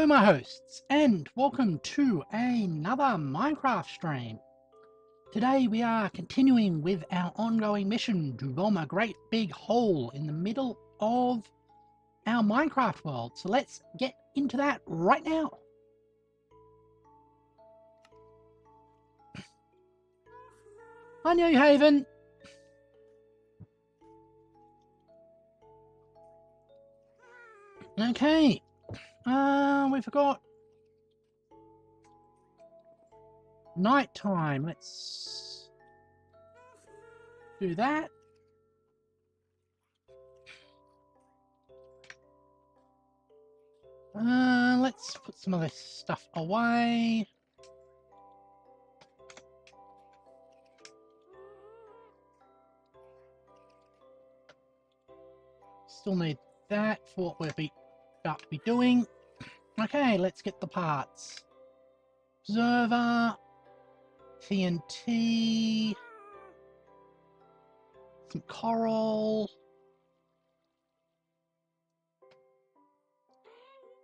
Hello my hosts, and welcome to another Minecraft stream. Today we are continuing with our ongoing mission to bomb a great big hole in the middle of our Minecraft world. So let's get into that right now. Hi New Haven. Okay, we forgot nighttime. Let's do that. Let's put some of this stuff away. Still need that for what we're about to be doing. Okay, let's get the parts. Observer, TNT, some coral.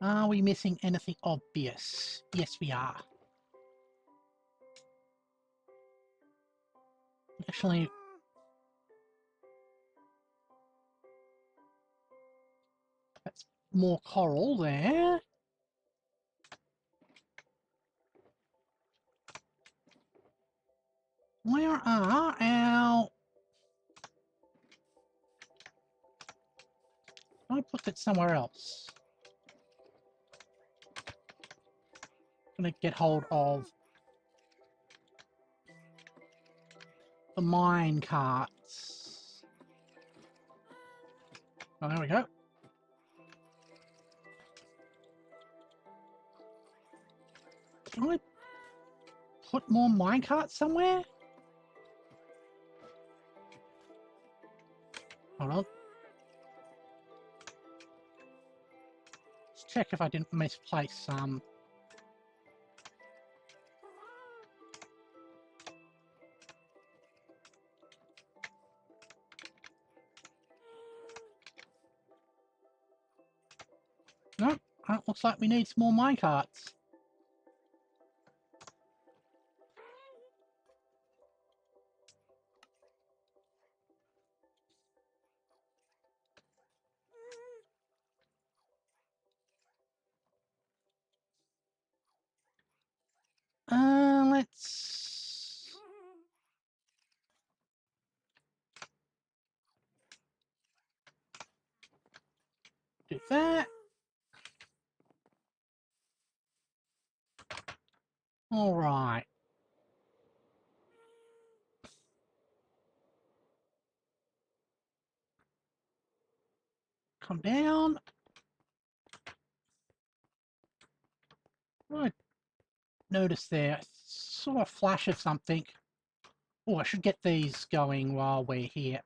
Are we missing anything obvious? Yes, we are. Actually, that's more coral there. Where are our... I put that somewhere else. I'm gonna get hold of the mine carts. Oh, there we go. Can I put more minecarts somewhere? Hold on. Let's check if I didn't misplace some. No, looks like we need some more minecarts. Let's do that. All right. Come down. I noticed there sort of flash of something. Oh, I should get these going while we're here.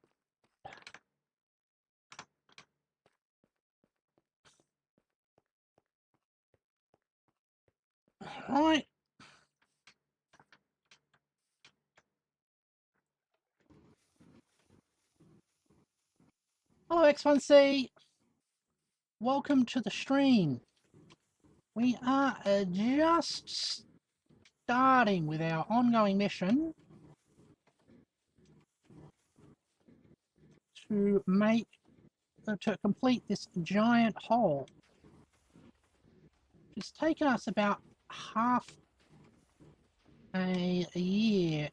All right. Hello, X1C. Welcome to the stream. We are just starting with our ongoing mission to complete this giant hole. It's taken us about half a year.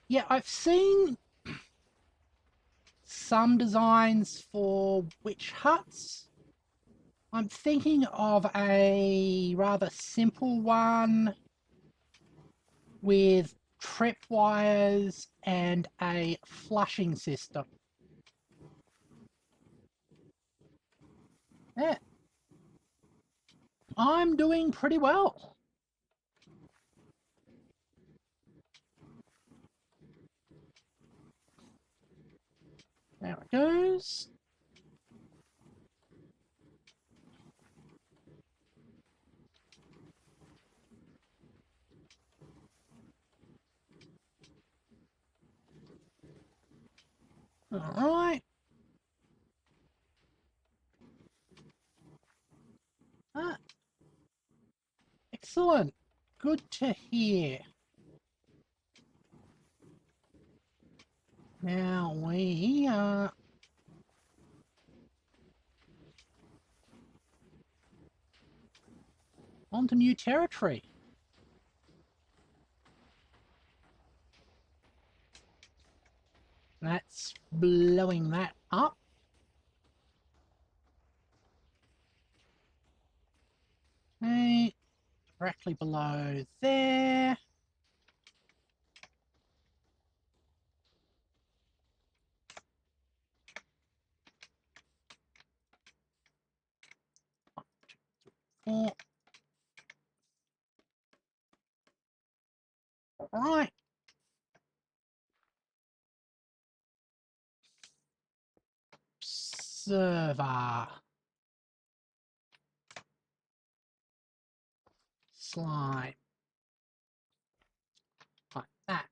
Yeah, I've seen some designs for witch huts. I'm thinking of a rather simple one with tripwires and a flushing system. Yeah. I'm doing pretty well. There it goes. Alright. Ah, excellent. Good to hear. Now we are on to new territory. That's blowing that up. Okay, directly below there. Four. Right. Server. Slime. Like that.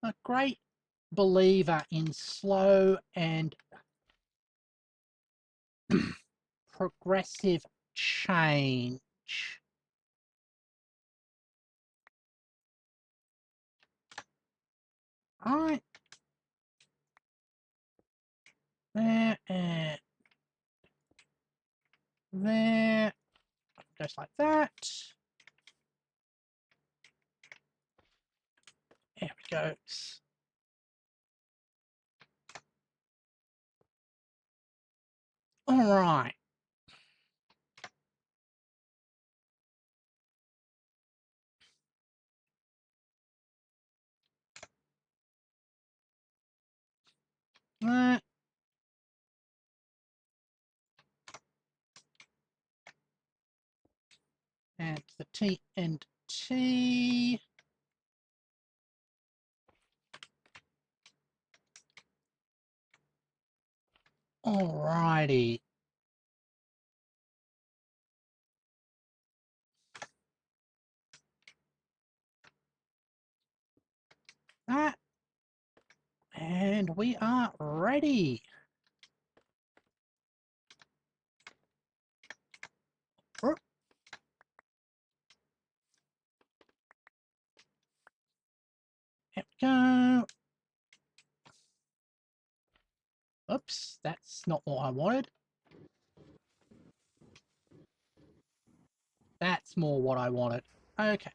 A great believer in slow and progressive change. All right. There and there. Just like that. There we go. All right. That. And the T and T. Alrighty. That. And we are ready. There we go. Oops, that's not what I wanted. That's more what I wanted. Okay.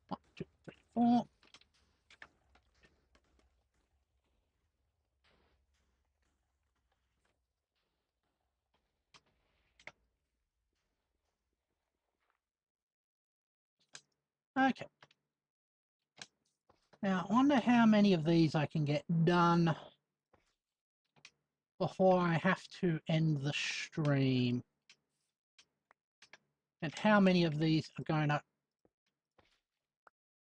One, two, three, four. Okay. Now, I wonder how many of these I can get done before I have to end the stream. And how many of these are going to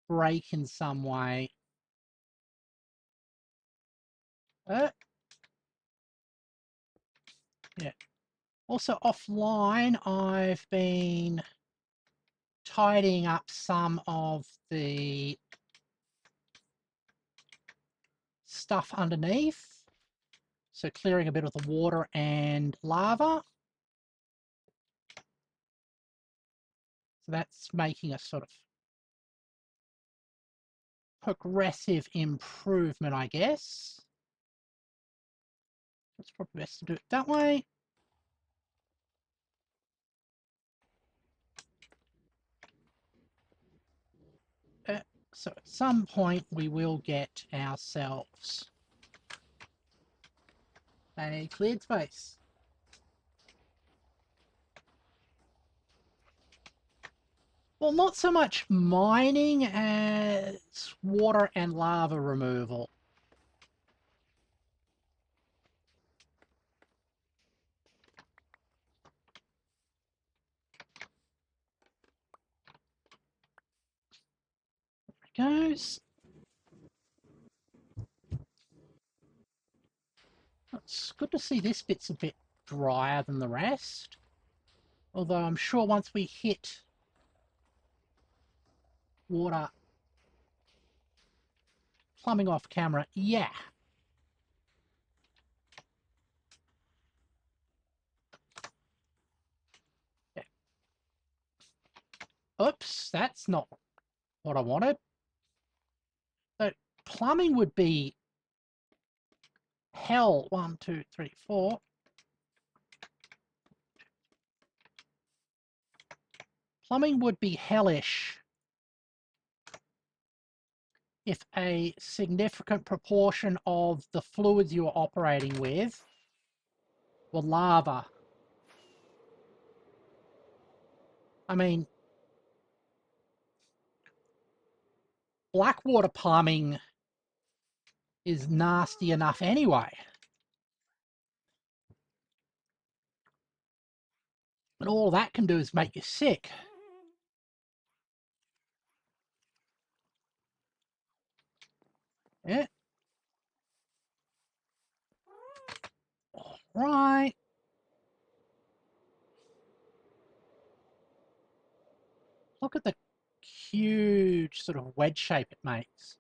break in some way. Yeah. Also offline, I've been tidying up some of the stuff underneath. So clearing a bit of the water and lava. So that's making a sort of progressive improvement, I guess. It's probably best to do it that way. So at some point we will get ourselves a cleared space. Well, not so much mining as water and lava removal. There it goes. It's good to see this bit's a bit drier than the rest. Although I'm sure once we hit water plumbing off camera, yeah. Yeah. Oops, that's not what I wanted. So plumbing would be hell. 1, 2, 3, 4. Plumbing would be hellish if a significant proportion of the fluids you were operating with were lava. I mean, blackwater plumbing is nasty enough anyway. And all that can do is make you sick. Yeah. All right. Look at the huge sort of wedge shape it makes.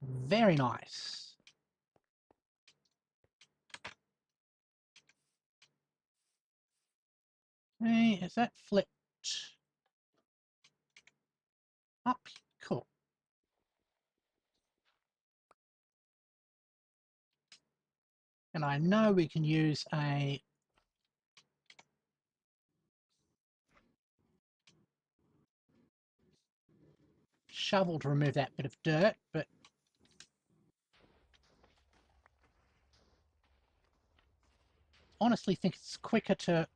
Very nice. Hey, is that flipped up? Cool. And I know we can use a shovel to remove that bit of dirt, but honestly think it's quicker to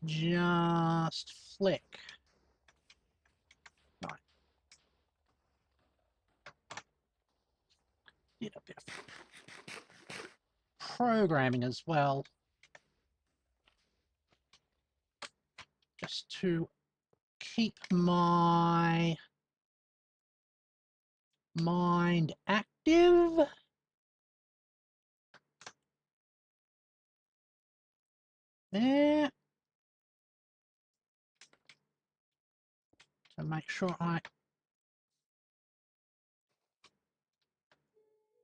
just flick. Right. Did a bit of programming as well, just to keep my mind active. There. To make sure I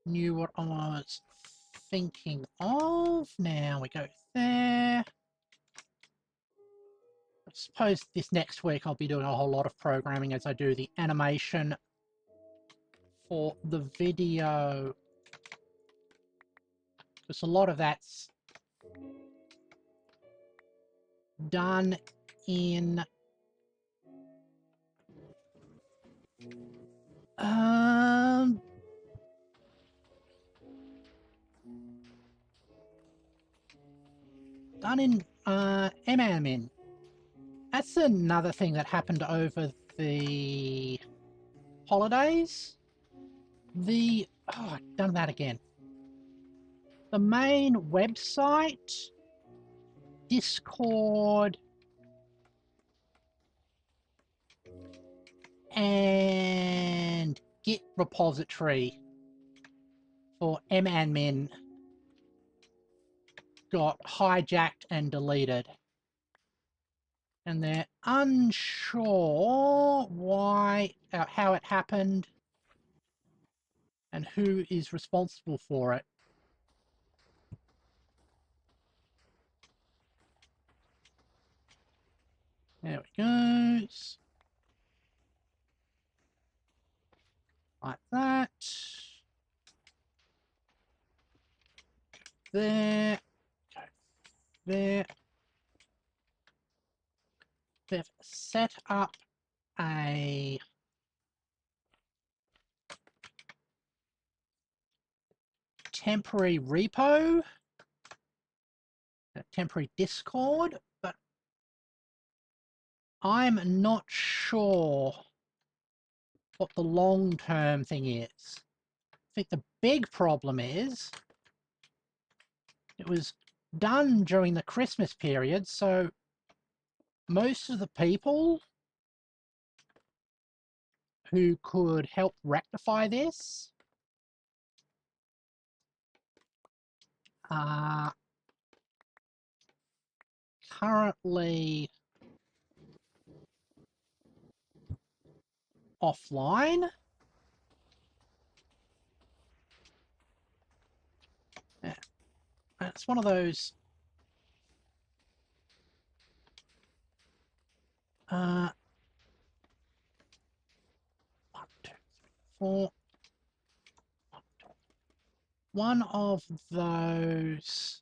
knew what I was thinking of. Now we go there. I suppose this next week I'll be doing a whole lot of programming as I do the animation for the video, because a lot of that's done in MAMN. That's another thing that happened over the holidays. I've done that again. The main website, Discord, and Git repository for MAMN got hijacked and deleted. And they're unsure why, how it happened, and who is responsible for it. There it goes. Like that. There. Go there. They've set up a temporary repo, a temporary Discord, but I'm not sure what the long-term thing is. I think the big problem is it was done during the Christmas period, so most of the people who could help rectify this are currently offline. Yeah. It's one of those one, two, three, four. One of those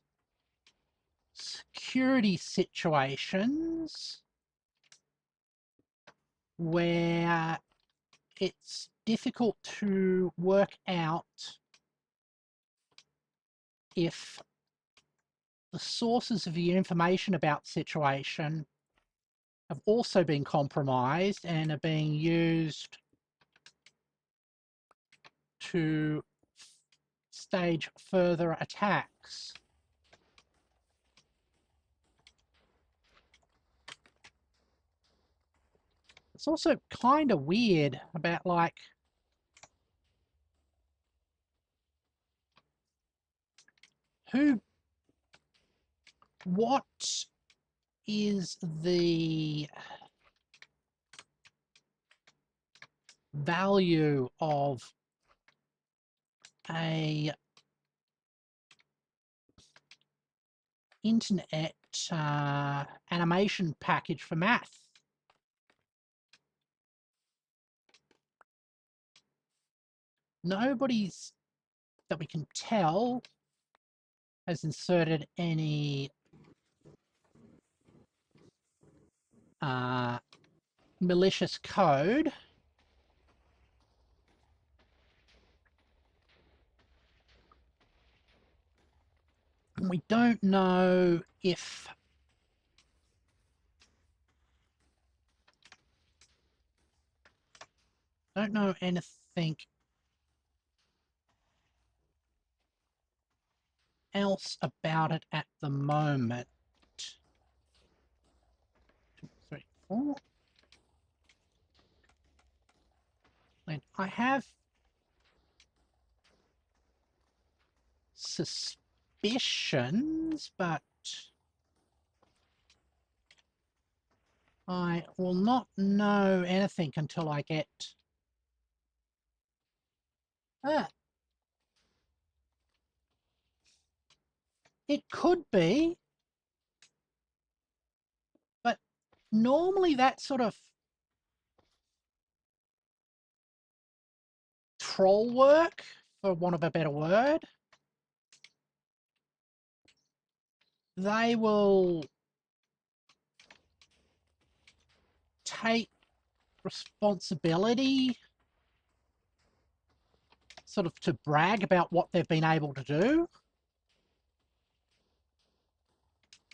security situations where it's difficult to work out if the sources of the information about the situation have also been compromised and are being used to stage further attacks. It's also kind of weird about, like, what is the value of a internet animation package for math? Nobody's, that we can tell, has inserted any malicious code. And we don't know if anything else about it at the moment. 2, 3, 4. And I have suspicions, but I will not know anything until I get it could be, but normally that sort of troll work, for want of a better word, they will take responsibility sort of to brag about what they've been able to do.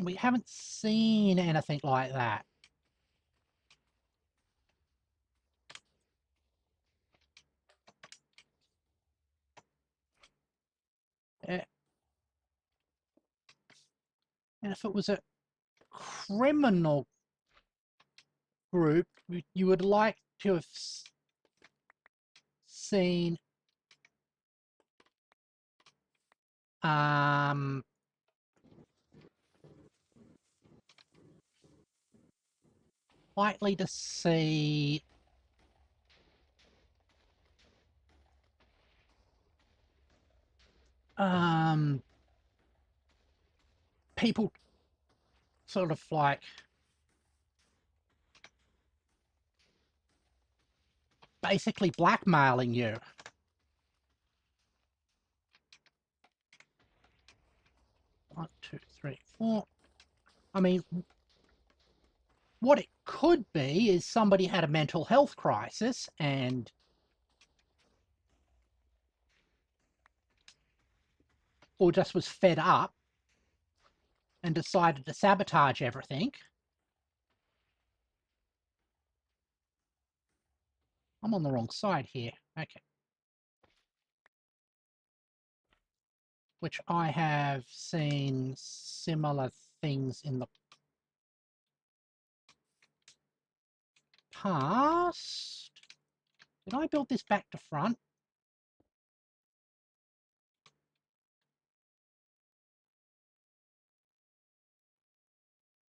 We haven't seen anything like that. And if it was a criminal group, you would like to have seen likely to see people sort of like basically blackmailing you. 1, 2, 3, 4. I mean, what it could be is somebody had a mental health crisis and or just was fed up and decided to sabotage everything. I'm on the wrong side here. Okay. Which I have seen similar things in the past. Did I build this back to front?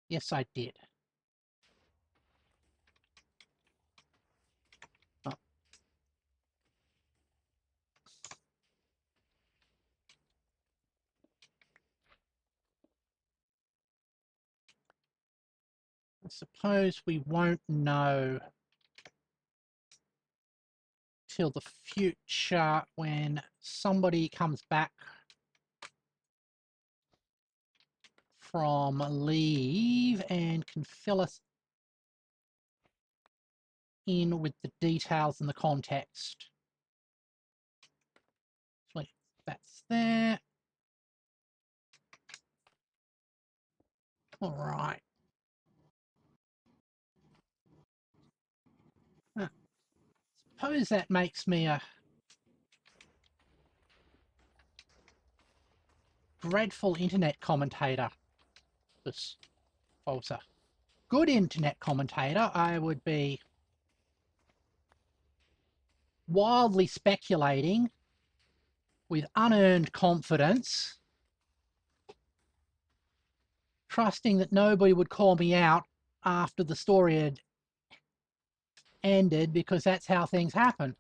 Yes, I did. Oh. I suppose we won't know till the future when somebody comes back from leave and can fill us in with the details and the context. So that's there. All right. Suppose that makes me a dreadful internet commentator. This was a good internet commentator. I would be wildly speculating with unearned confidence, trusting that nobody would call me out after the story had ended, because that's how things happen.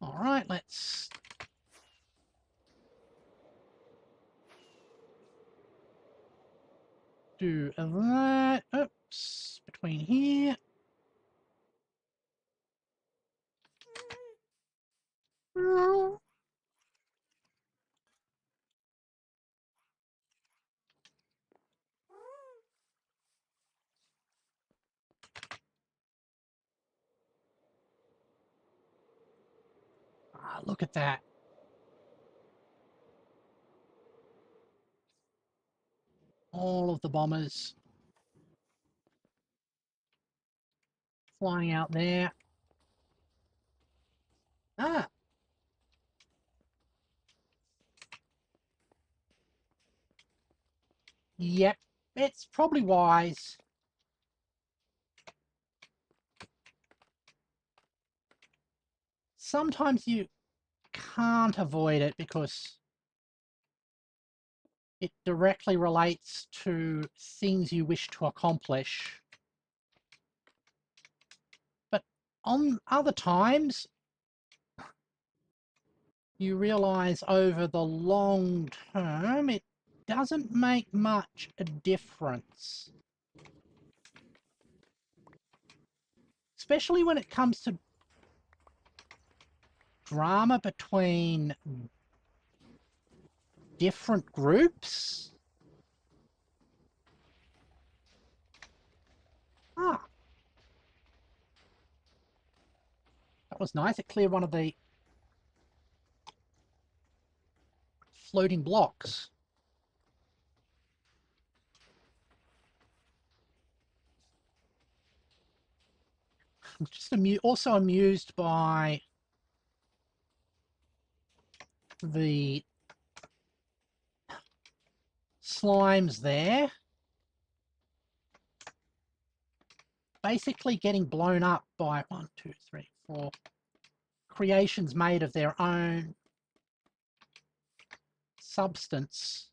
All right, let's do that. Oops, between here. Ah, look at that. All of the bombers flying out there. Ah. Yep, it's probably wise. Sometimes you can't avoid it because it directly relates to things you wish to accomplish. But on other times, you realize over the long term, it doesn't make much a difference. Especially when it comes to drama between different groups. Ah, that was nice. It cleared one of the floating blocks. I'm just also amused by the slimes there. Basically getting blown up by 1, 2, 3, 4 creations made of their own substance.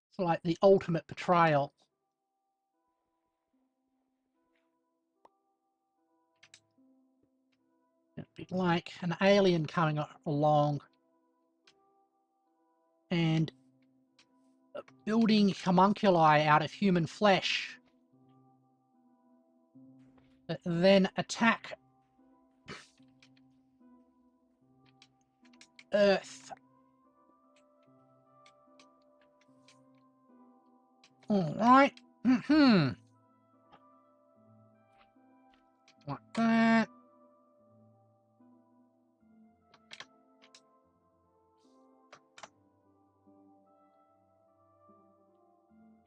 It's like the ultimate betrayal. It'd be like an alien coming along and building homunculi out of human flesh that then attack Earth. All right. Like that.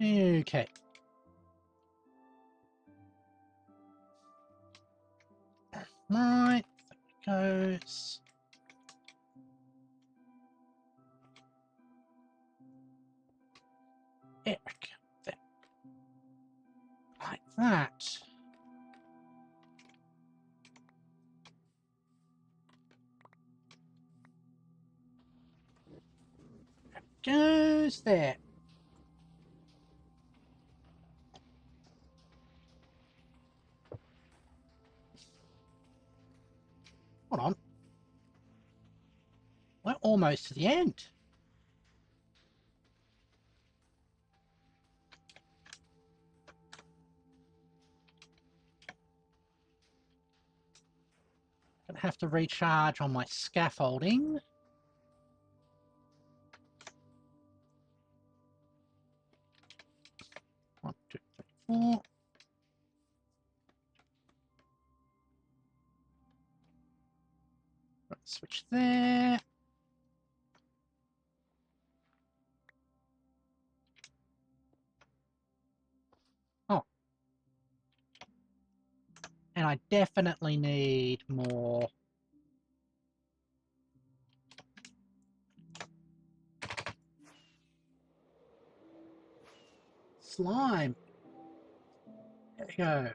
Okay. Right. There it goes. Eric. There. Like that. Goes there. Hold on. We're almost to the end. Gonna have to recharge on my scaffolding. One, two, three, four. Switch there. Oh. And I definitely need more. Slime. There we go.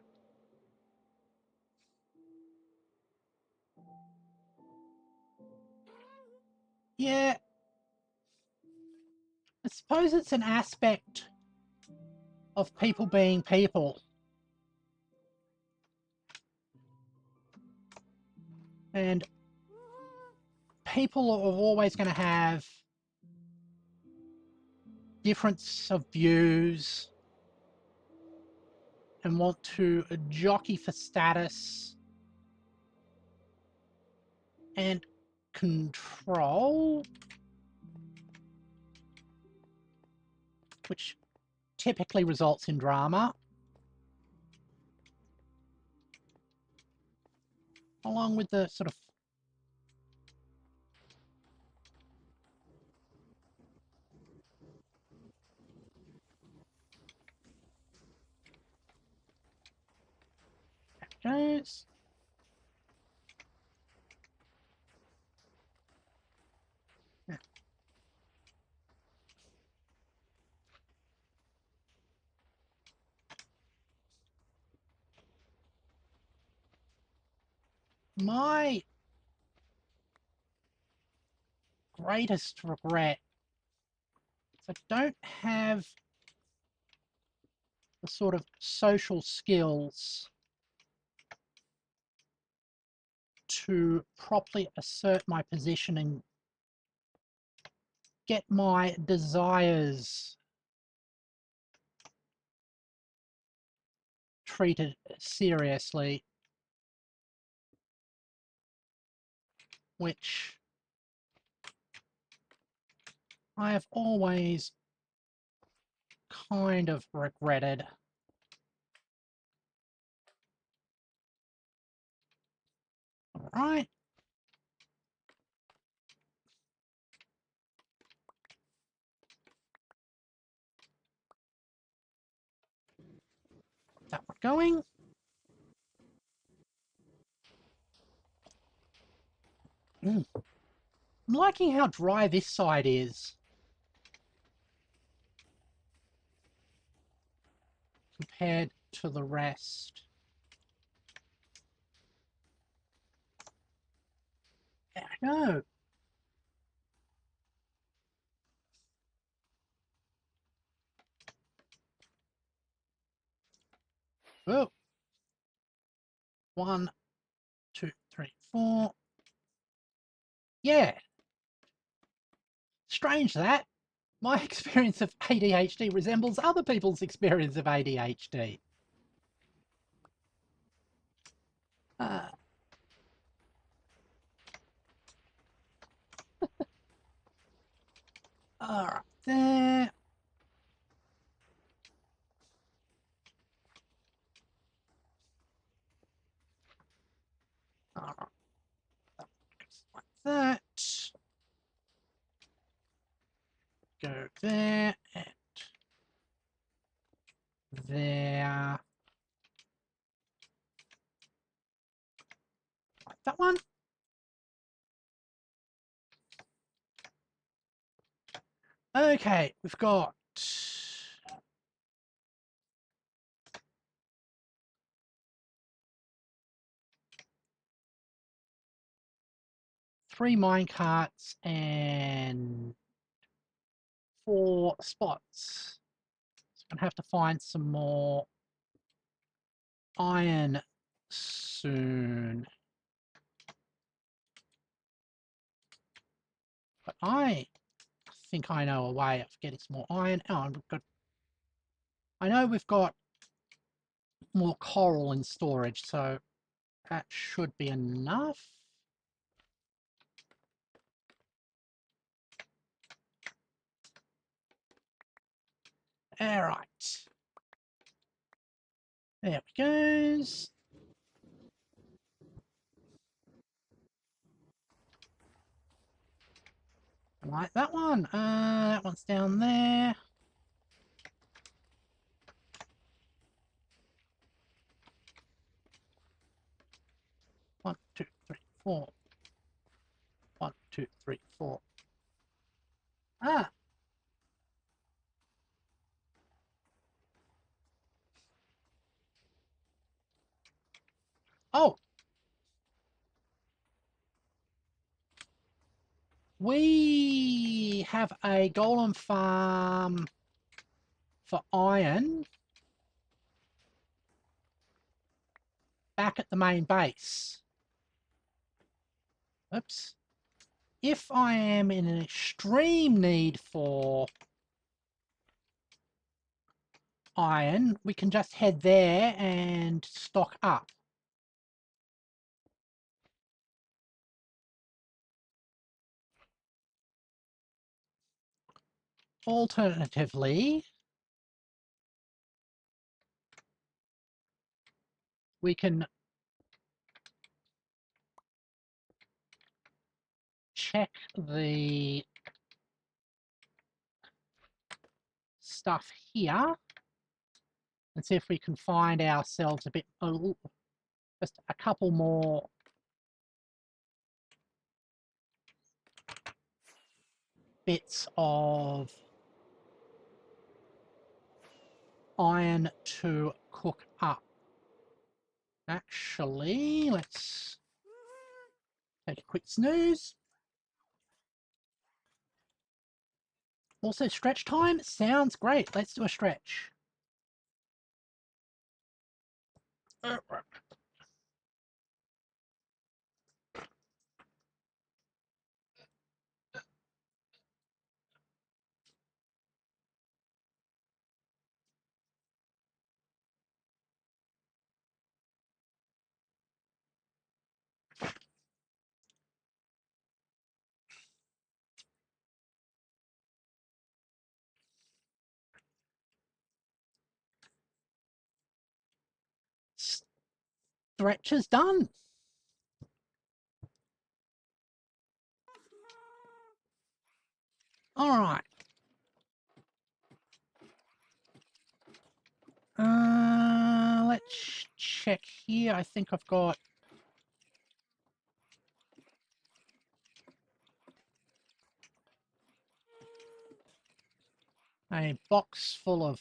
Yeah. I suppose it's an aspect of people being people. And people are always going to have difference of views and want to jockey for status and control, which typically results in drama, along with the sort of goes. My greatest regret is I don't have the sort of social skills to properly assert my position and get my desires treated seriously, which I have always kind of regretted. All right. That one going. I'm liking how dry this side is compared to the rest. There we go. Oh. 1, 2, 3, 4. Yeah. Strange that. My experience of ADHD resembles other people's experience of ADHD. All right, there. All right. Like that. Go there and there. Like that one. Okay, we've got 3 mine carts and 4 spots. So I'm going to have to find some more iron soon. But I think I know a way of getting some more iron. Oh, I know we've got more coral in storage, so that should be enough. All right. There we goes. Like that one. That one's down there. One, two, three, four. 1, 2, 3, 4. Ah. Oh. We have a golem farm for iron back at the main base. Oops. If I am in an extreme need for iron, we can just head there and stock up. Alternatively, we can check the stuff here and see if we can find ourselves just a couple more bits of iron to cook up. Actually, let's take a quick snooze. Also, stretch time sounds great. Let's do a stretch. Stretch is done. All right. Let's check here. I think I've got a box full of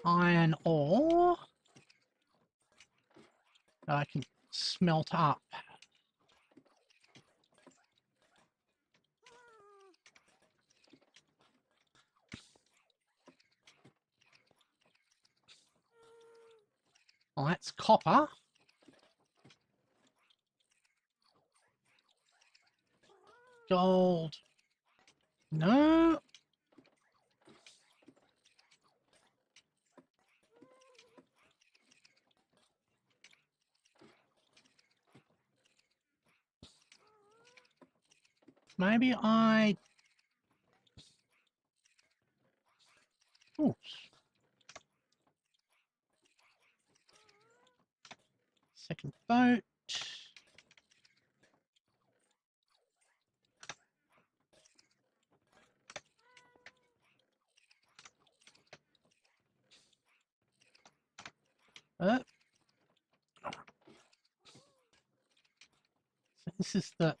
iron ore that I can smelt up. Well, that's copper. Gold. No. Maybe I... Oops. Second boat. So this is the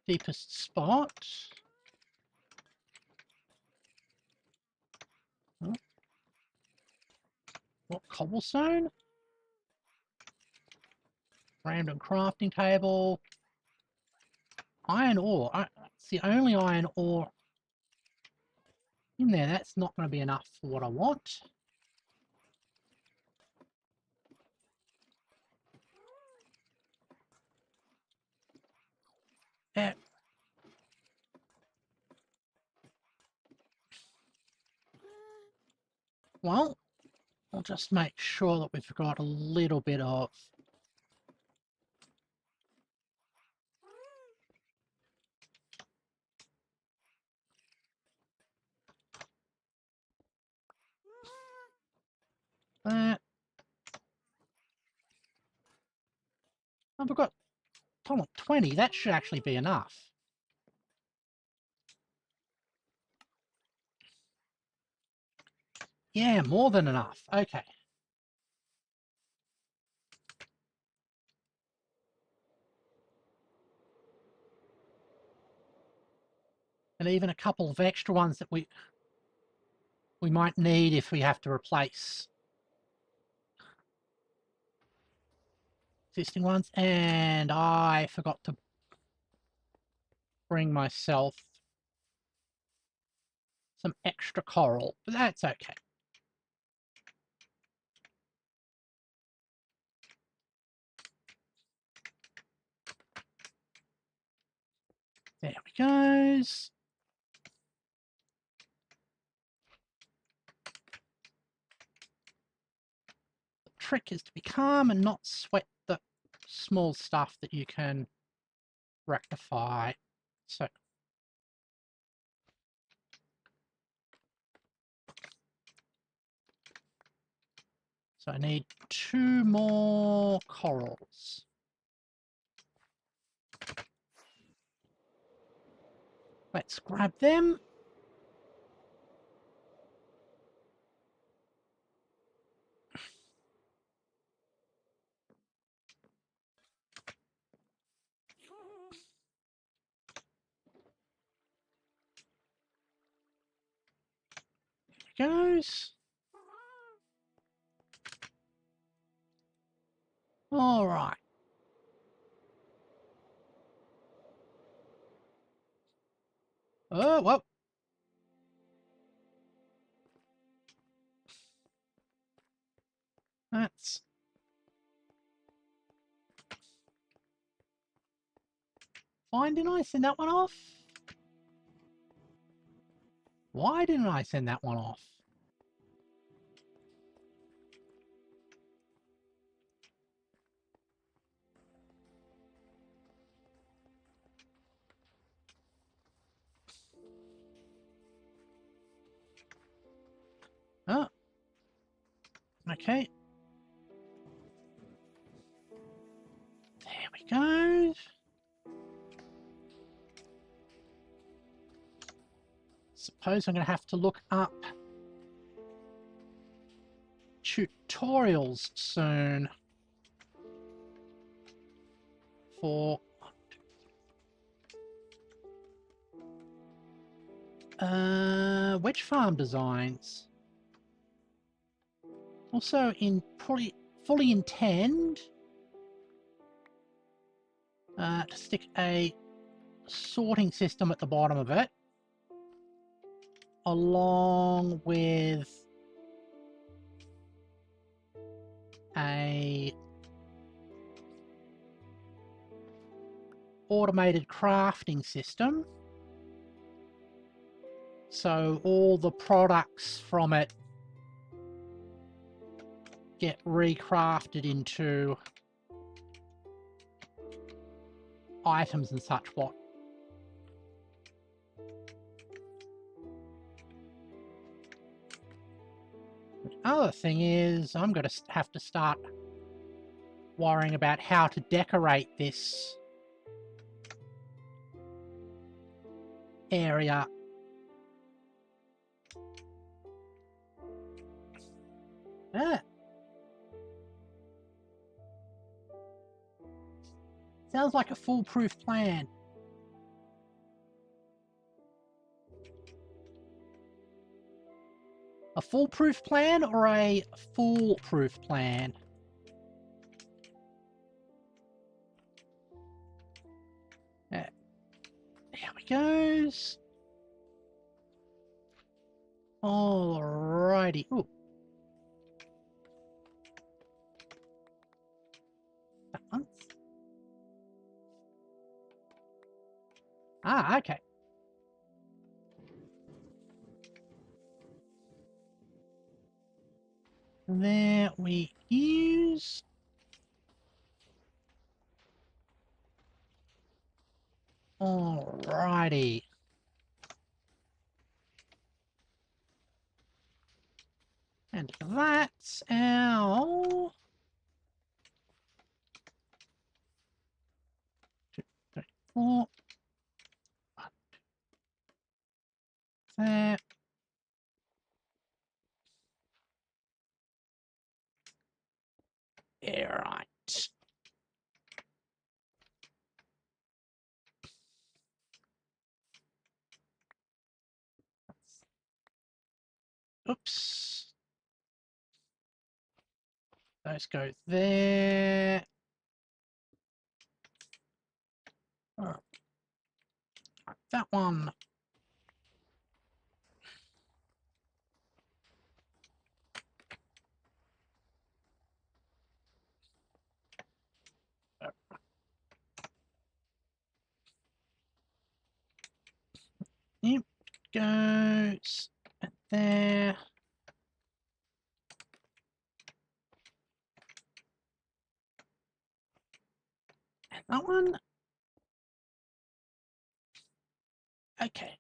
deepest spot. Oh. What, cobblestone? Random crafting table. Iron ore. It's the only iron ore in there. That's not going to be enough for what I want. Yeah. Well, I'll just make sure that we've got a little bit of that. I've got 20. That should actually be enough. Yeah, more than enough. Okay. And even a couple of extra ones that we might need if we have to replace existing ones. And I forgot to bring myself some extra coral, but that's okay. There we go. The trick is to be calm and not sweat the small stuff that you can rectify. So I need 2 more corals. Let's grab them. There it goes. All right. Oh, well. That's... Fine, didn't I send that one off? Why didn't I send that one off? Oh. Okay. There we go. Suppose I'm going to have to look up tutorials soon for wedge farm designs. Also, fully intend to stick a sorting system at the bottom of it, along with a automated crafting system, so all the products from it get recrafted into items and such what. The other thing is I'm going to have to start worrying about how to decorate this area. Ah. Sounds like a foolproof plan. A foolproof plan or a foolproof plan? goes. Alrighty. Ooh. That one. Ah, okay. There we use. Alrighty. And that's our 2, 3, 4. There. Yeah, right. Oops. Those go there. Oh, that one. Yep, goes there. And that one. Okay.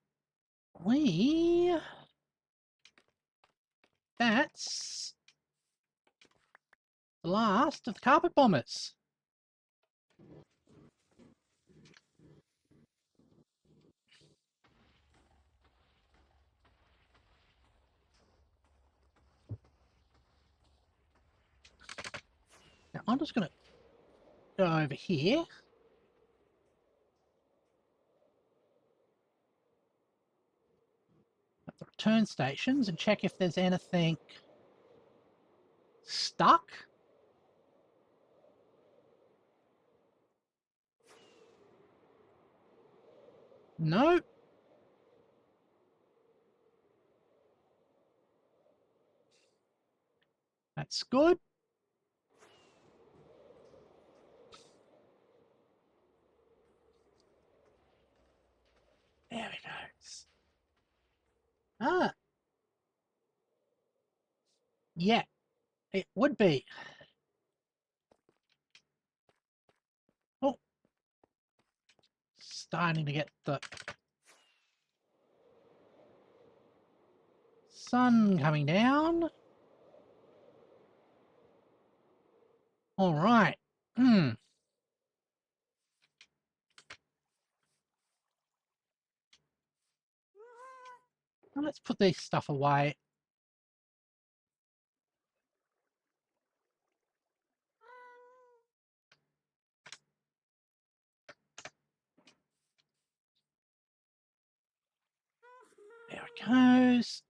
That's the last of the carpet bombers. Now I'm just going to go over here. At the return stations and check if there's anything stuck. No. That's good. There we go. Ah, yeah, it would be. Oh, starting to get the sun coming down. All right. Well, let's put this stuff away. There it goes.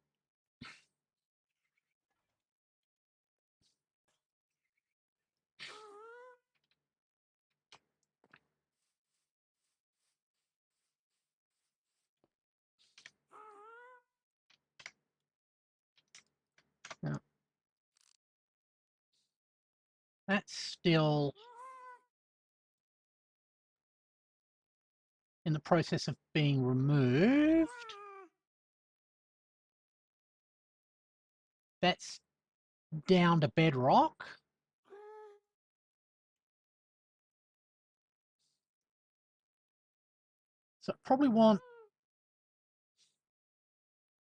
Now, that's still in the process of being removed. That's down to bedrock. So I probably want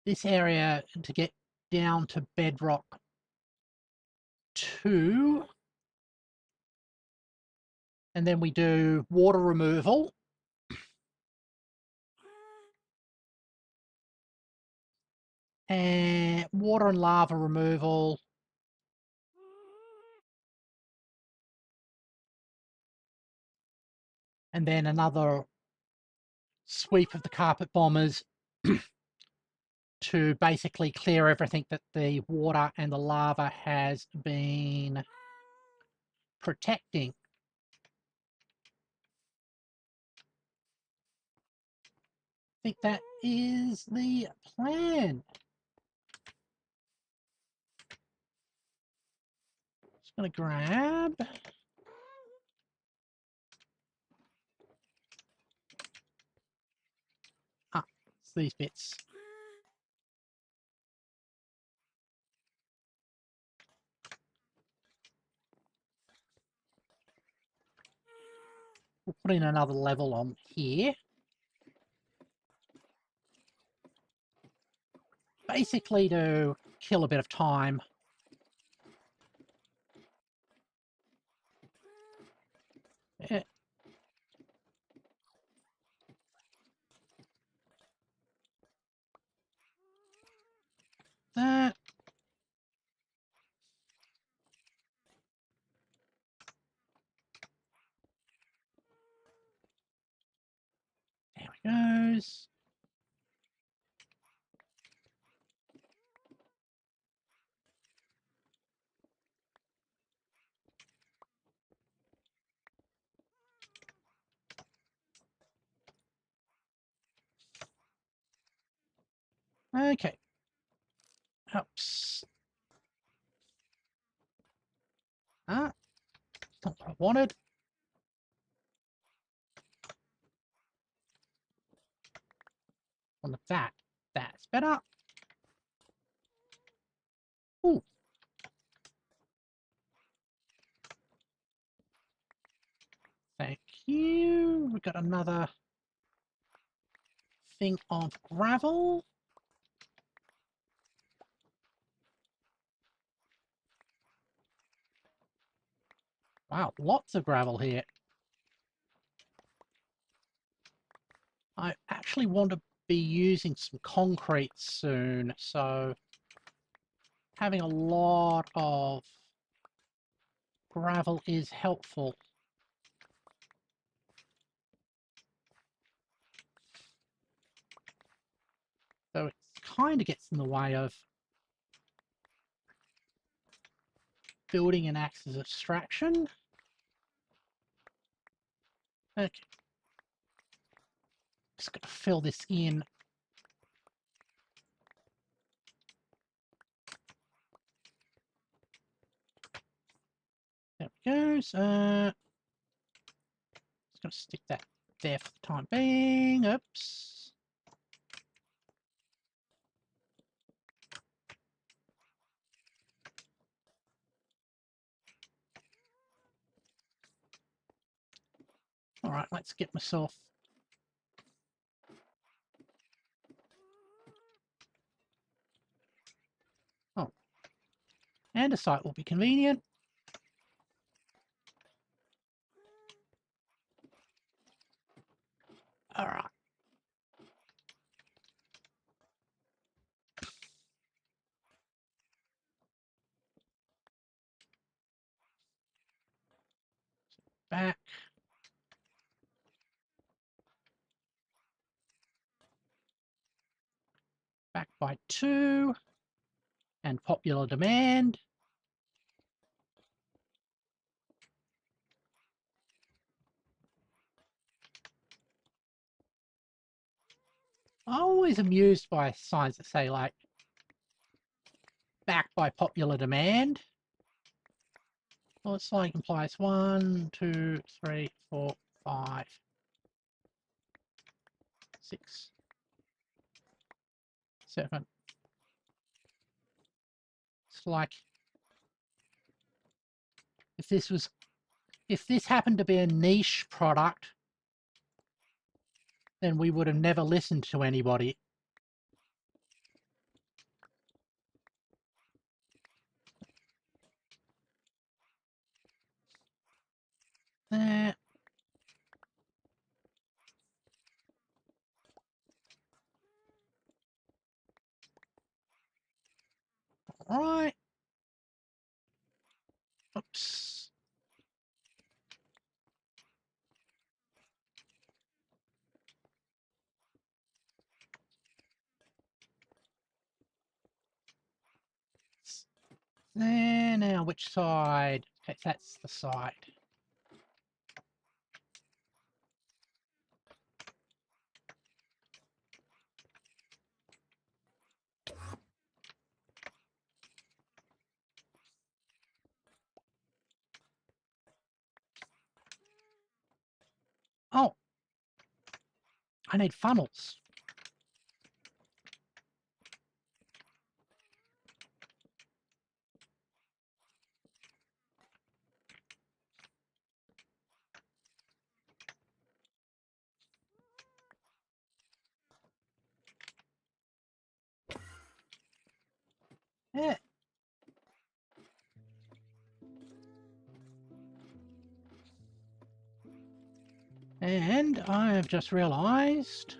this area to get down to bedrock 2. And then we do water removal. And water and lava removal. And then another sweep of the carpet bombers to basically clear everything that the water and the lava has been protecting. think that is the plan. Just gonna grab. It's these bits. We'll put in another level on here. Basically to kill a bit of time. Yeah. That. There it goes. Okay. Oops. Ah, not what I wanted. On that. That's better. Ooh. Thank you. We've got another thing of gravel. Wow, lots of gravel here. I actually want to be using some concrete soon, so having a lot of gravel is helpful. So it kind of gets in the way of building an axis of extraction. Okay. Just got to fill this in. There we go. Just going to stick that there for the time being. Oops. All right, let's get myself. Oh, andesite will be convenient. All right. Back. Back by 2. And popular demand. I'm always amused by signs that say, like, backed by popular demand. Well, it's like implies 1, 2, 3, 4, 5, 6, 7. It's like if this happened to be a niche product, then we would have never listened to anybody. There. All right. Oops. There, now which side? Okay, that's the side. I need funnels. Yeah. And I have just realised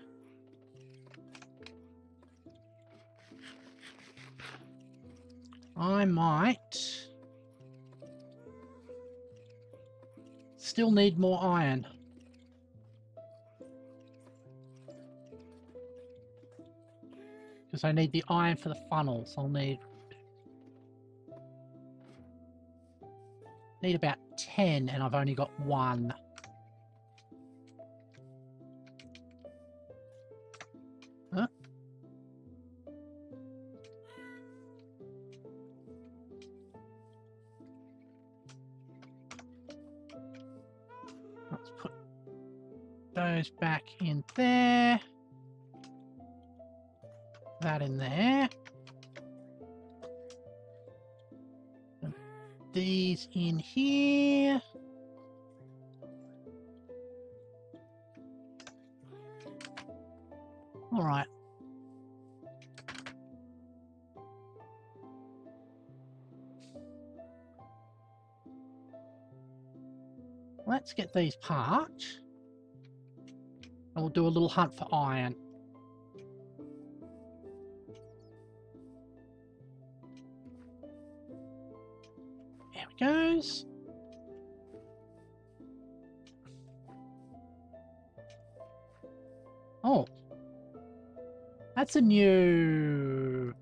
I might still need more iron. Because I need the iron for the funnels. I'll need about 10 and I've only got 1. Huh? Let's put those back in there. That in there. And these in here. All right. Let's get these parked. And we'll do a little hunt for iron. There it goes. Oh. That's a new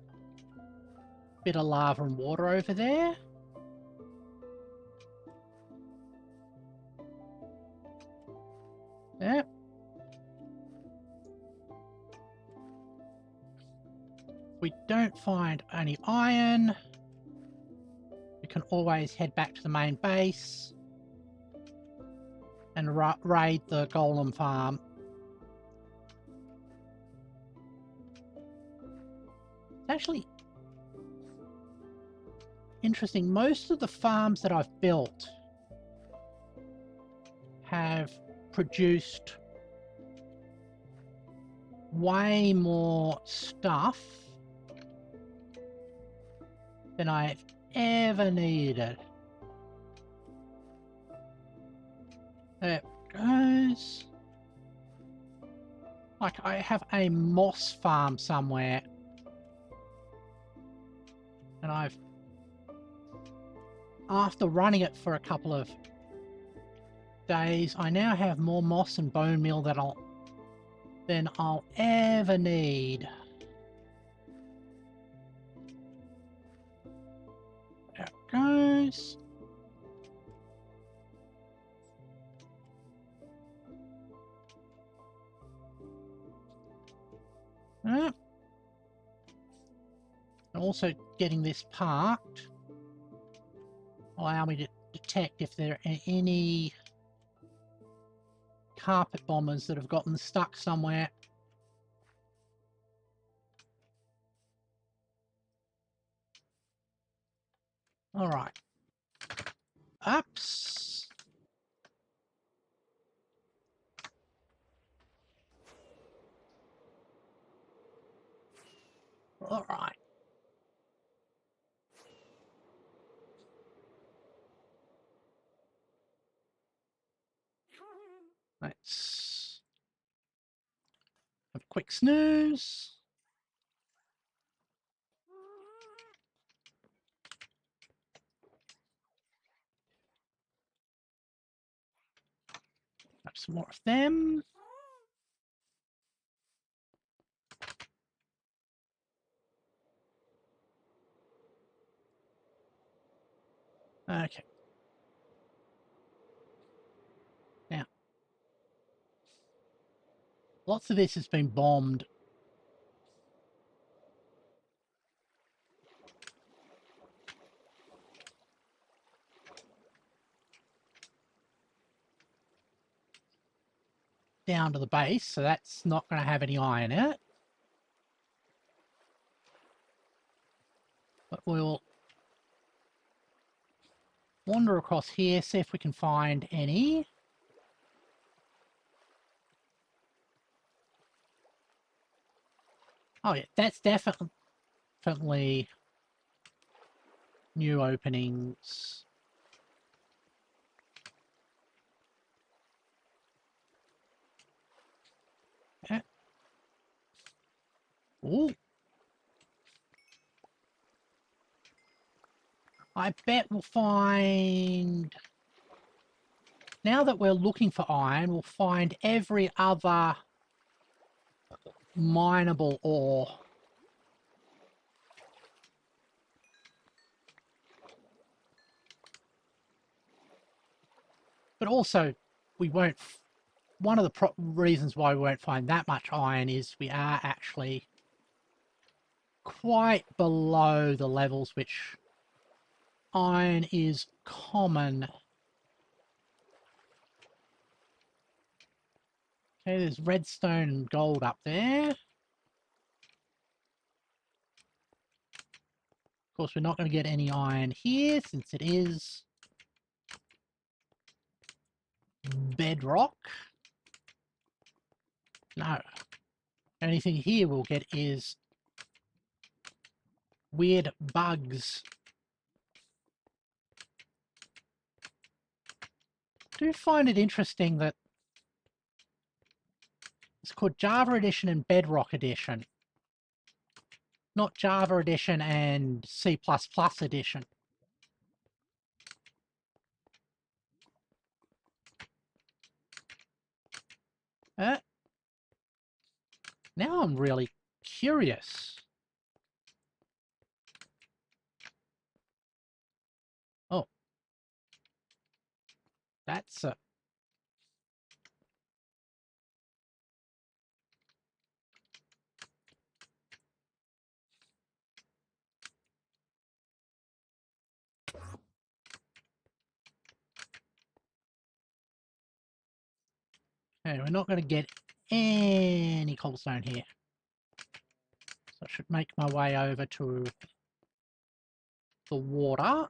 bit of lava and water over there. Yep. If we don't find any iron, we can always head back to the main base and raid the golem farm. It's actually interesting. Most of the farms that I've built have produced way more stuff than I've ever needed. There it goes. Like, I have a moss farm somewhere. And I've, after running it for a couple of days, I now have more moss and bone meal than I'll ever need. There it goes. And also getting this parked will allow me to detect if there are any carpet bombers that have gotten stuck somewhere. All right. Ups. All right. Let's have a quick snooze. Have some more of them. Okay. Now, lots of this has been bombed. down to the base, so that's not going to have any iron in it. But we'll wander across here, see if we can find any. Oh yeah, that's definitely new openings. Yeah. Ooh. I bet we'll find... Now that we're looking for iron, we'll find every other mineable ore. But also, we won't... One of the reasons why we won't find that much iron is we are actually quite below the levels which iron is common. Okay, there's redstone and gold up there. Of course, we're not going to get any iron here since it is bedrock. No. Anything here we'll get is weird bugs. I do find it interesting that it's called Java Edition and Bedrock Edition, not Java Edition and C++ Edition. Now I'm really curious. Oh. That's a... Okay, we're not going to get any cobblestone here. So I should make my way over to the water.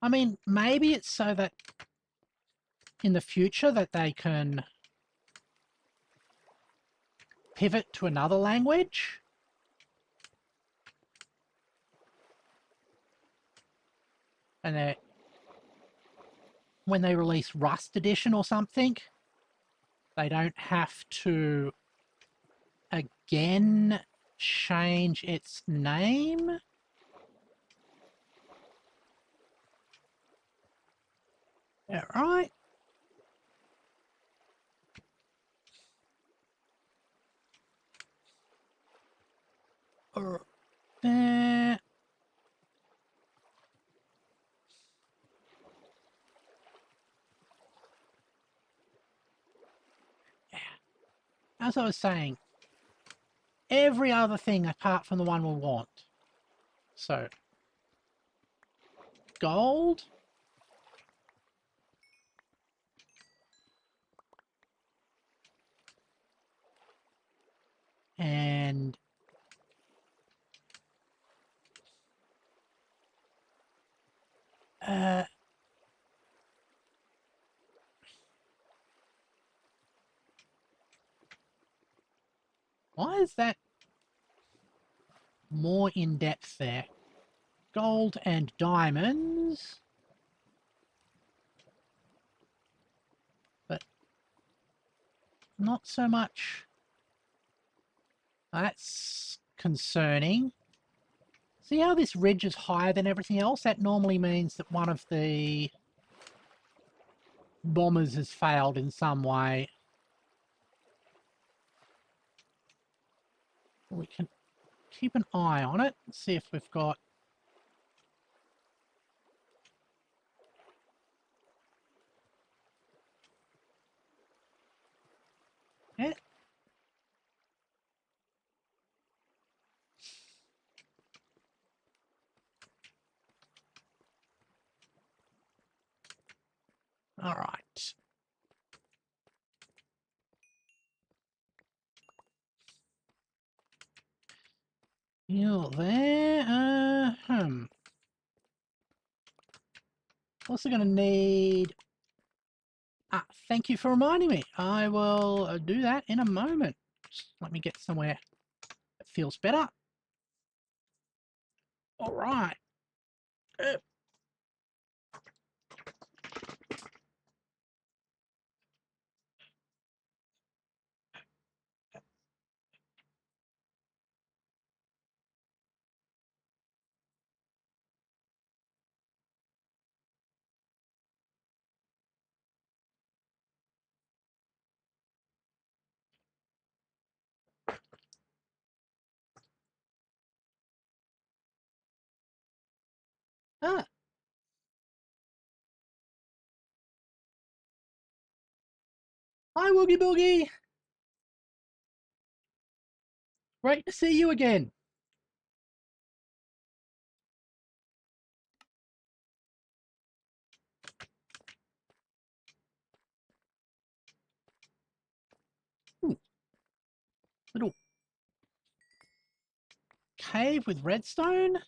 I mean, maybe it's so that in the future that they can pivot to another language. And when they release Rust Edition or something, they don't have to again change its name. Yeah, right. Or there. As I was saying, every other thing apart from the one we want. So, gold. And why is that more in depth there? Gold and diamonds. But not so much. That's concerning. See how this ridge is higher than everything else? That normally means that one of the bombers has failed in some way. We can keep an eye on it and see if we've got... Yeah. All right. You're there. Also going to need... thank you for reminding me. I will do that in a moment. Just let me get somewhere that feels better. All right. Ah, hi, Woogie Boogie. Great to see you again. Ooh, little cave with redstone.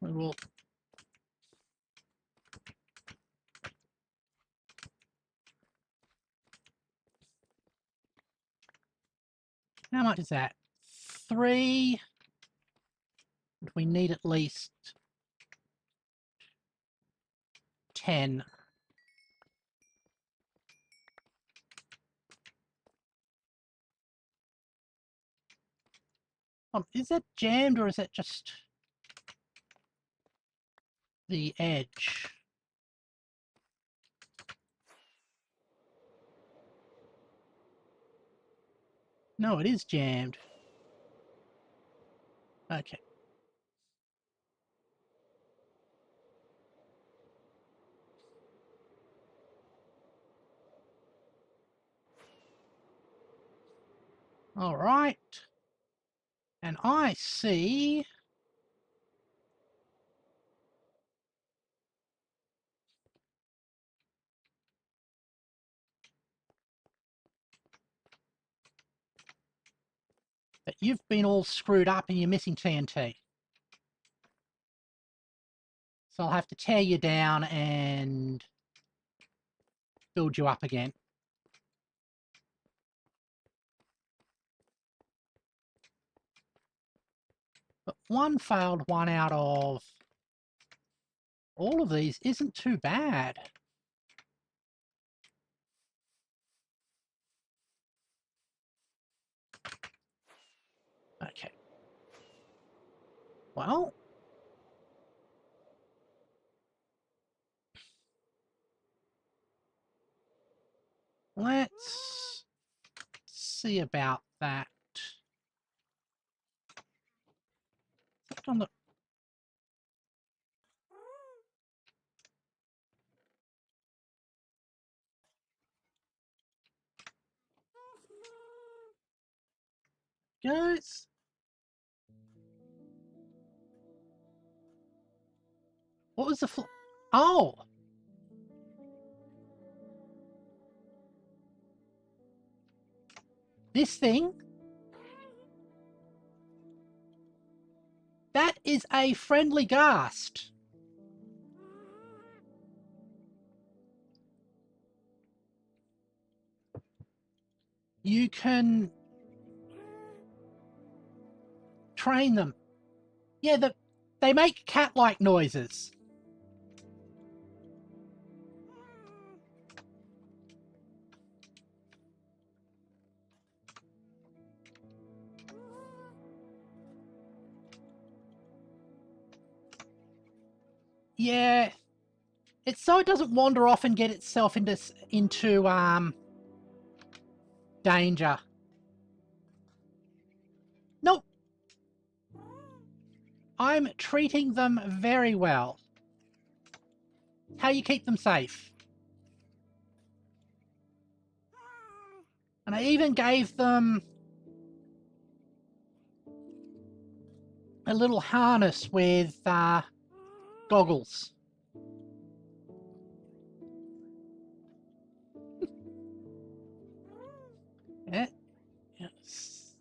We will... How much is that? 3. We need at least 10. Is that jammed or is that just the edge? No, it is jammed. Okay. All right. And I see... that you've been all screwed up and you're missing TNT. So I'll have to tear you down and build you up again. But one failed one out of all of these isn't too bad. Okay. Well, let's see about that. On the... Guys. What was the... Oh! This thing? That is a friendly ghast. You can train them. Yeah, they make cat-like noises. Yeah, it's so it doesn't wander off and get itself into danger. Nope. I'm treating them very well. How you keep them safe? And I even gave them a little harness with goggles. Yeah. Yes.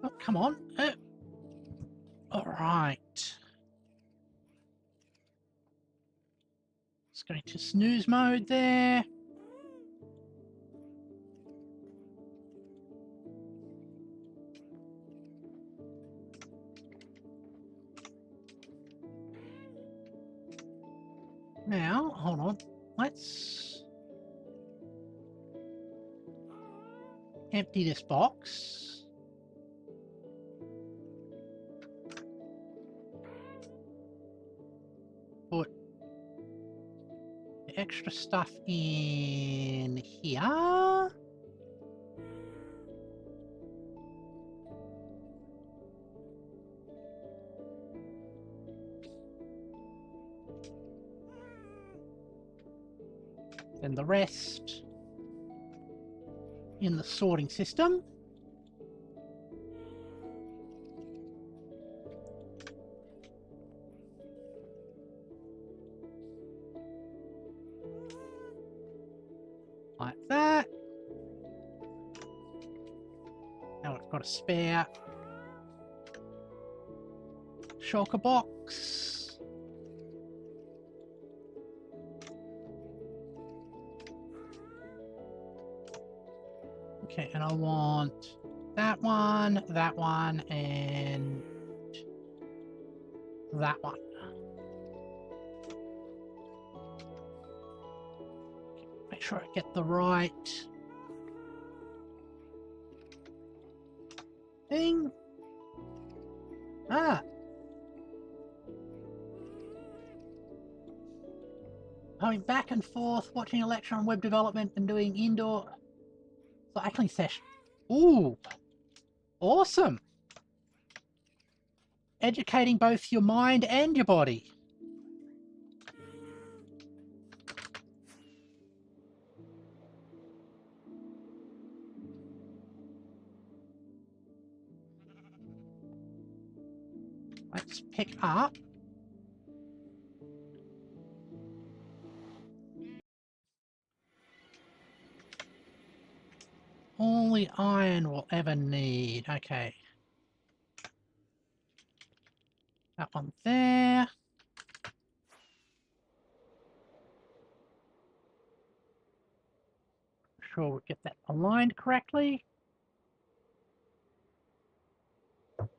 Oh, come on. All right. Let's go into snooze mode there. Now, hold on. Let's empty this box. Put the extra stuff in here. Then the rest in the sorting system. Like that. Now we've got a spare shulker box. Okay, and I want that one, and that one. Make sure I get the right thing. Ah. Going back and forth, watching a lecture on web development and doing indoor cycling session. Ooh, awesome. Educating both your mind and your body. Let's pick up all the iron we'll ever need. Okay. That one there. Sure we get that aligned correctly. There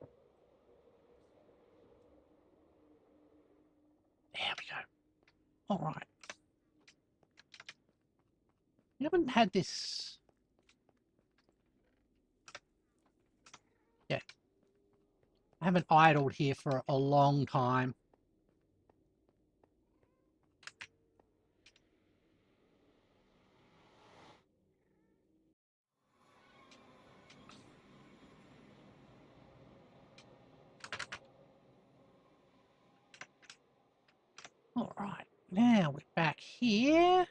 we go. All right. We haven't had this. Yeah. I haven't idled here for a long time. All right. Now we're back here.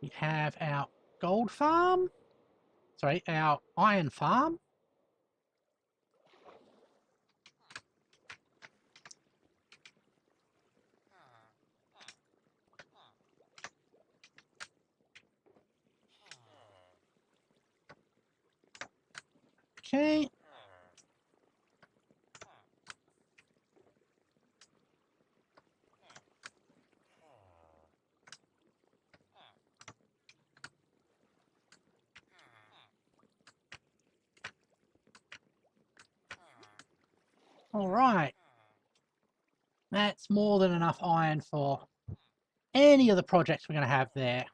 We have our gold farm. Sorry, our iron farm. Okay. All right. That's more than enough iron for any of the projects we're going to have there.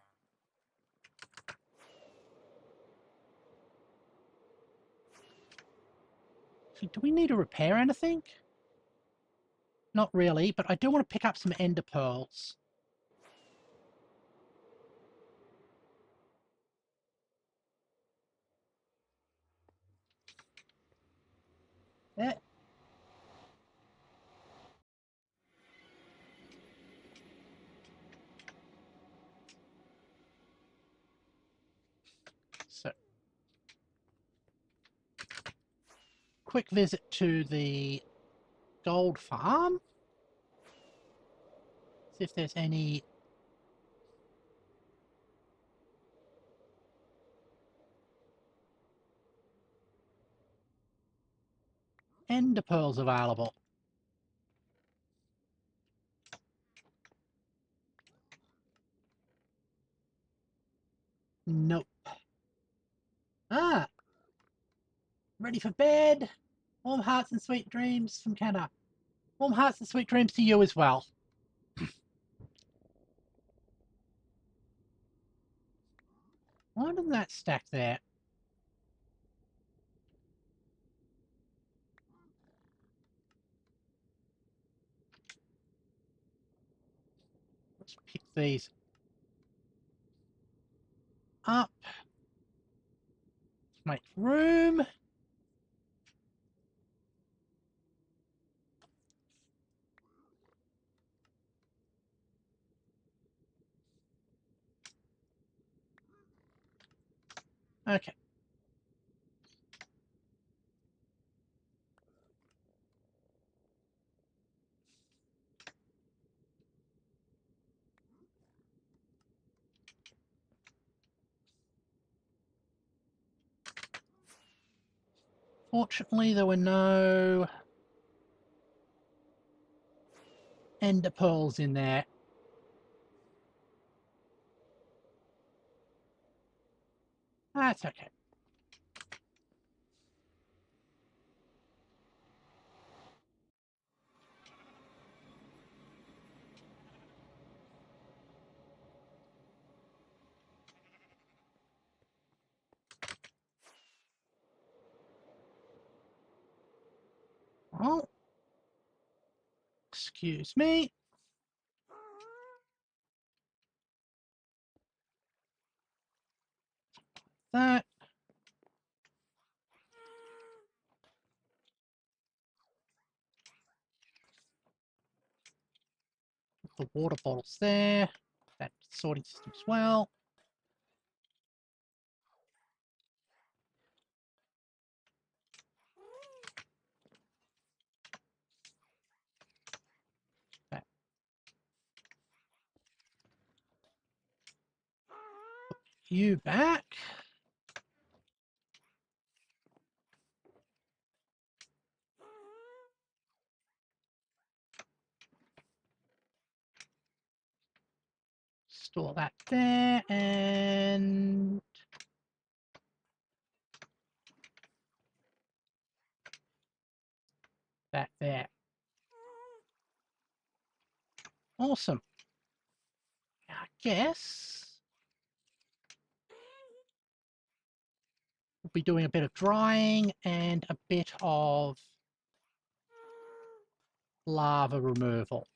So do we need to repair anything? Not really, but I do want to pick up some ender pearls. Yeah. quick visit to the gold farm. See if there's any ender pearls available. Nope. Ah, ready for bed. Warm hearts and sweet dreams from Kenna. Warm hearts and sweet dreams to you as well. Why doesn't that stack there? Let's pick these up. Make room. Okay. Fortunately, there were no ender pearls in there. That's okay. Oh, excuse me. That. The water bottles there. That sorting system as well. That. You back. Store that there and that there. Awesome. I guess we'll be doing a bit of drying and a bit of lava removal.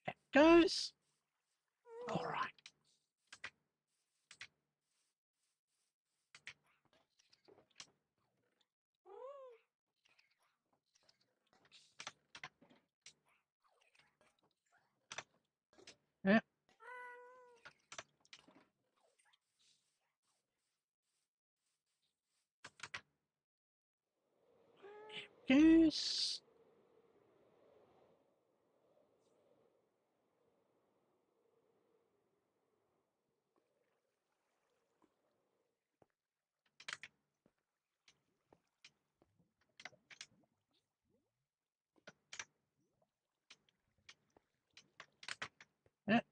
That goes. All right. Yep. Goose. Yep.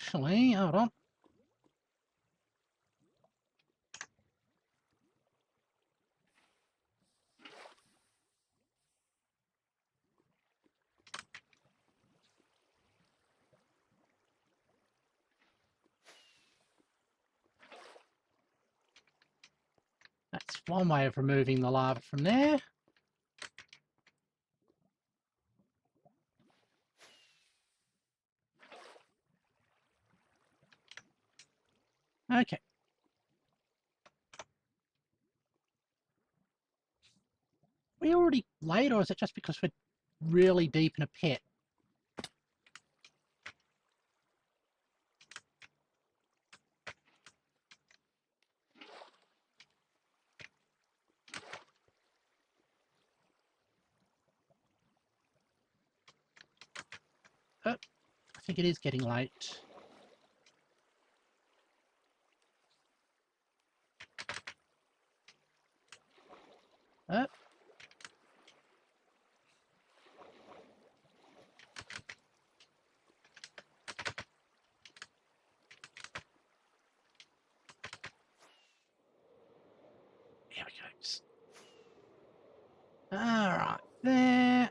Actually, hold on. That's one way of removing the lava from there. Okay. We already late, or is it just because we're really deep in a pit? Oh, I think it is getting late. Oh. Here we go. Alright, there.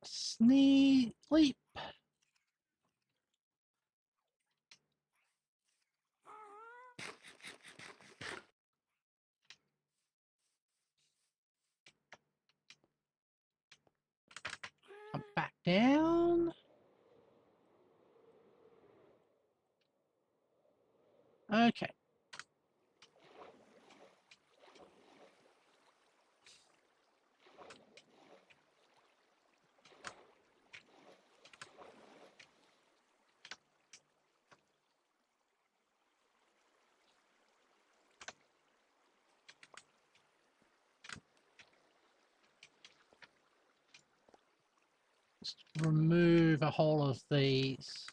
Sleep. Come back down. Okay. Just remove a whole of these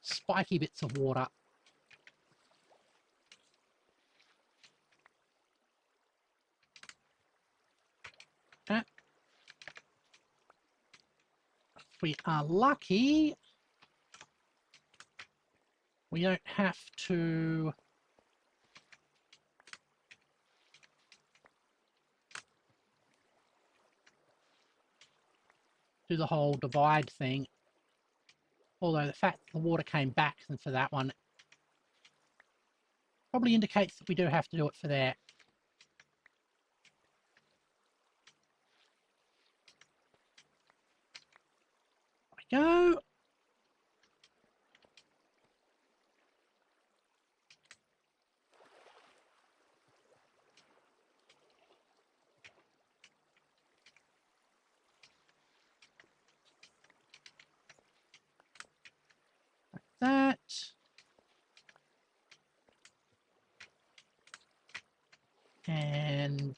spiky bits of water. If we are lucky, we don't have to do the whole divide thing. Although the fact that the water came back and for that one probably indicates that we do have to do it for there. There we go. Like that. And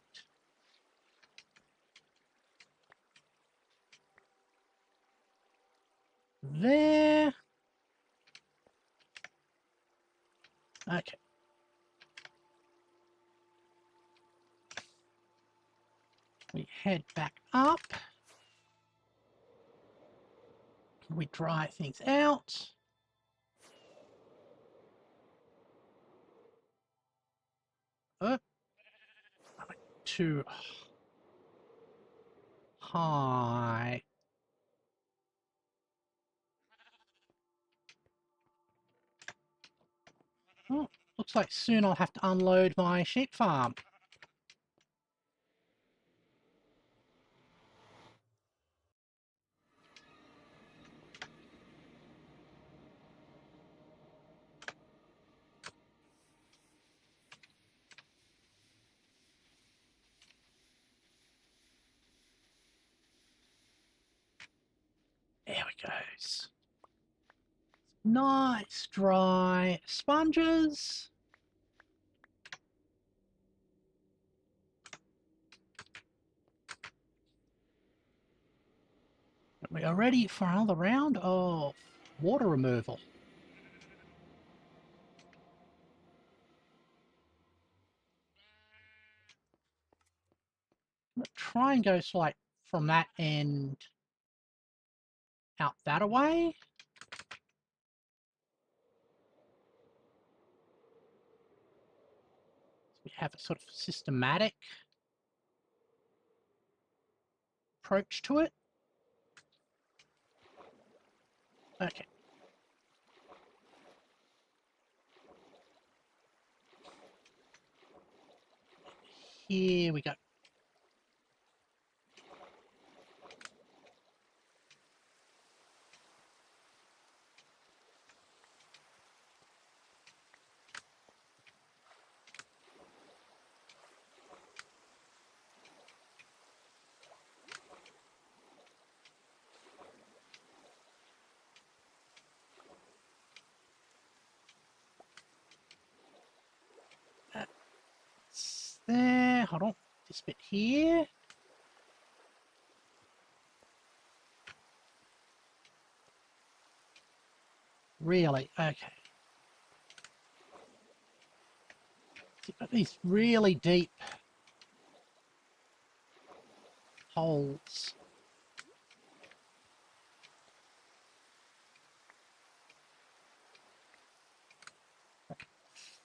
there. Okay. We head back up. We dry things out. Oh, too high. Oh, looks like soon I'll have to unload my sheep farm. There we go. Nice dry sponges. We are ready for another round of water removal. Try and go like from that end out that away. We have a sort of systematic approach to it. Okay. Here we go. there. Hold on. This bit here. Really? Okay. Got these really deep holes.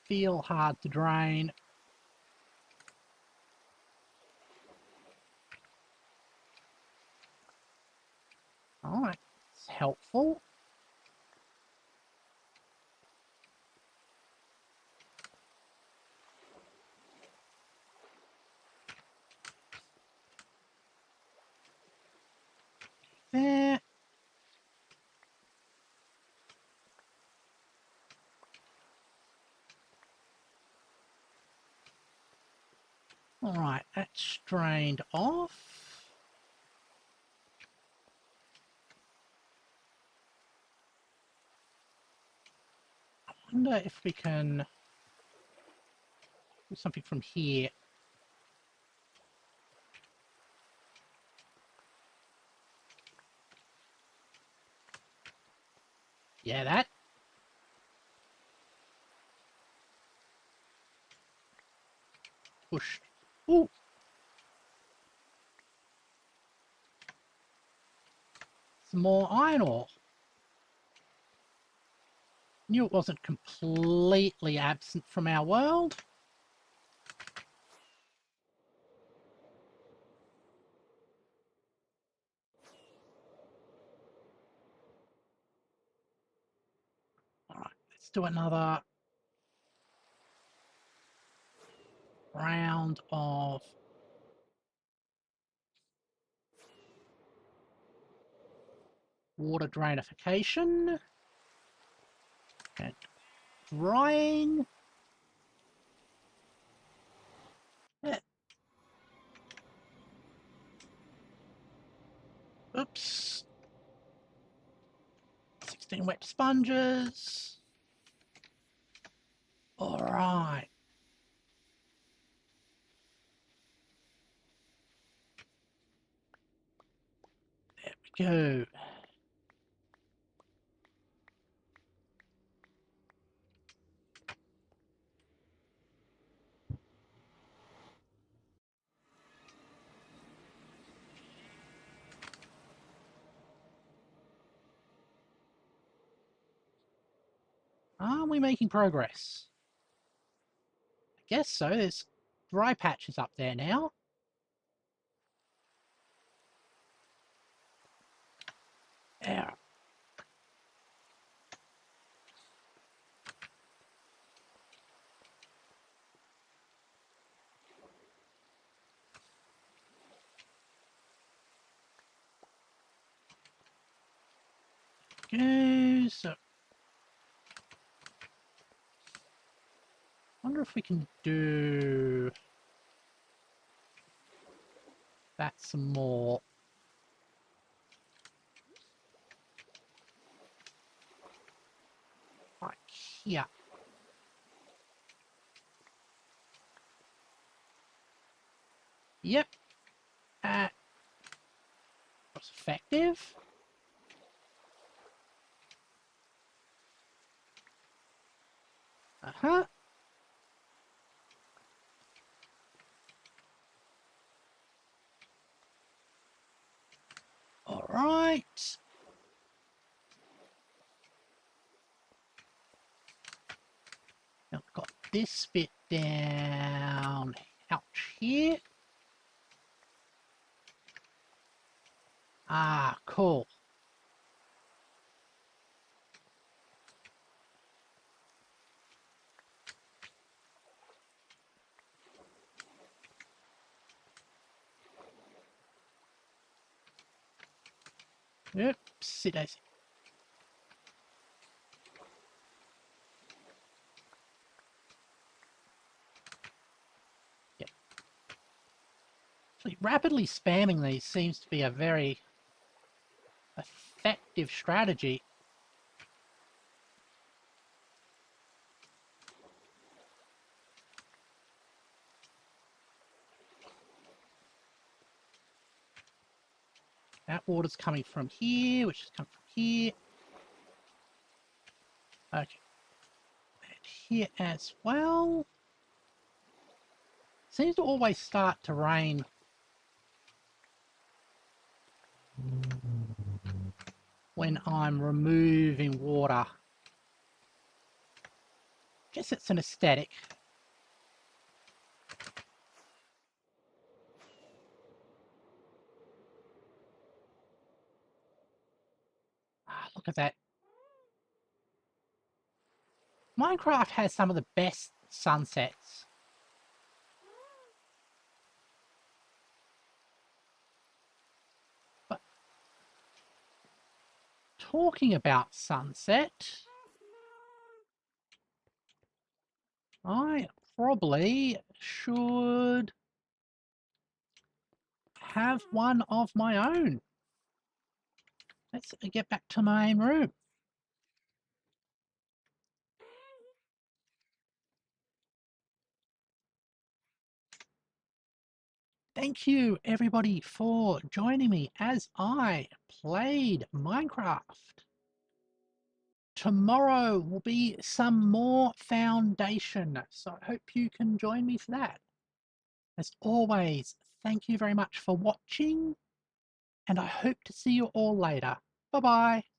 Feel hard to drain. Alright, it's helpful. There. Alright, that's drained off. I wonder if we can do something from here. Yeah, that. Push. Ooh. Some more iron ore. Knew it wasn't completely absent from our world. Alright, let's do another round of water drainification and drying. Yeah. Oops. 16 wet sponges. All right. There we go. Are we making progress? I guess so. There's dry patches up there now. There. Go. So, wonder if we can do that some more. Like here. Yep. That was effective. Uh-huh. All right. Now we've got this bit down out here. Ah, cool. Oopsie daisy. Yep. Actually, rapidly spamming these seems to be a very effective strategy. That water's coming from here, which is coming from here. Okay. And here as well. Seems to always start to rain when I'm removing water. Guess it's an aesthetic. Ah, look at that. Minecraft has some of the best sunsets. But talking about sunset, I probably should have one of my own. Let's get back to my main room. Thank you everybody for joining me as I played Minecraft. Tomorrow will be some more foundation, so I hope you can join me for that. As always, thank you very much for watching, and I hope to see you all later. Bye bye.